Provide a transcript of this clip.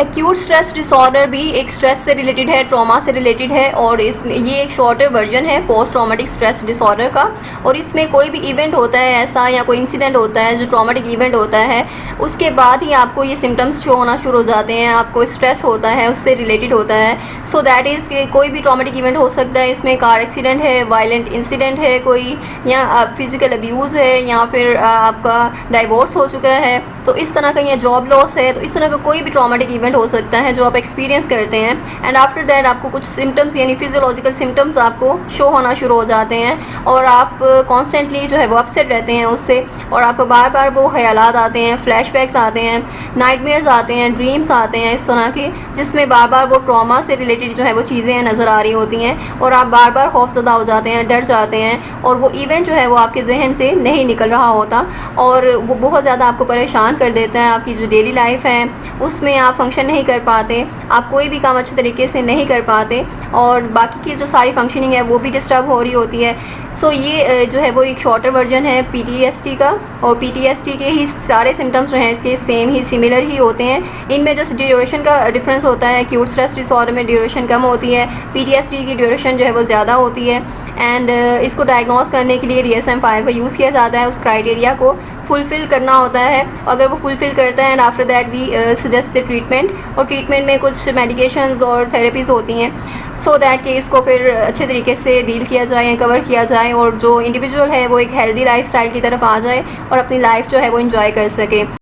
Acute stress disorder भी एक stress से रिलेटेड है, ट्रॉमा से रिलेटेड है, और ये एक शॉर्टर वर्जन है पोस्ट ट्रॉमेटिक स्ट्रेस डिसऑर्डर का। और इसमें कोई भी इवेंट होता है ऐसा, या कोई इंसिडेंट होता है जो ट्रॉमेटिक इवेंट होता है, उसके बाद ही आपको ये सिम्टम्स शो होना शुरू हो जाते हैं, आपको स्ट्रेस होता है उससे रिलेटेड होता है। सो दैट इज़ कोई भी ट्रॉमेटिक इवेंट हो सकता है, इसमें कार एक्सीडेंट है, वायलेंट इंसिडेंट है कोई, या फिज़िकल अब्यूज़ है, या फिर आपका डाइवोर्स हो चुका है, तो इस तरह का, या जॉब लॉस है, तो इस तरह का कोई भी ट्रॉमेटिक इवेंट हो सकता है जो आप एक्सपीरियंस करते हैं। एंड आफ्टर दैट आपको कुछ सिम्टम्स यानी फिजियोलॉजिकल सिम्टम्स आपको शो होना शुरू हो जाते हैं, और आप कॉन्स्टेंटली जो है वो अपसेट रहते हैं उससे, और आपको बार बार वो ख्यालात आते हैं, फ्लैशबैक्स आते हैं, नाइटमेयर्स आते हैं, ड्रीम्स आते हैं इस तरह के, जिसमें बार बार वो ट्रॉमा से रिलेटेड जो है वो चीज़ें नज़र आ रही होती हैं, और आप बार बार खौफज़दा हो जाते हैं, डर जाते हैं, और वो इवेंट जो है वो आपके जहन से नहीं निकल रहा होता, और वो बहुत ज़्यादा आपको परेशान कर देता है। आपकी जो डेली लाइफ है उसमें आप फंक्शन नहीं कर पाते, आप कोई भी काम अच्छे तरीके से नहीं कर पाते, और बाकी की जो सारी फंक्शनिंग है वो भी डिस्टर्ब हो रही होती है। सो ये जो है वो एक शॉर्टर वर्जन है पीटीएसडी का, और पीटीएसडी के ही सारे सिम्टम्स जो हैं इसके सेम ही सिमिलर ही होते हैं। इनमें जस्ट ड्यूरेशन का डिफरेंस होता है। एक्यूट स्ट्रेस डिसऑर्डर में ड्यूरेशन कम होती है, पीटीएसडी की ड्यूरेशन जो है वो ज़्यादा होती है। एंड इसको डायग्नोस करने के लिए DSM-5 का यूज़ किया जाता है, उस क्राइटेरिया को फुलफ़िल करना होता है। अगर वो फुलफ़िल करता है, and after that we suggest the treatment, और ट्रीटमेंट में कुछ मेडिकेशंस और थेरेपीज़ होती हैं, सो दैट कि इसको फिर अच्छे तरीके से डील किया जाए या कवर किया जाए, और जो इंडिविजुअल है वो एक हेल्दी लाइफस्टाइल की तरफ आ जाए और अपनी लाइफ जो है वो एंजॉय कर सके।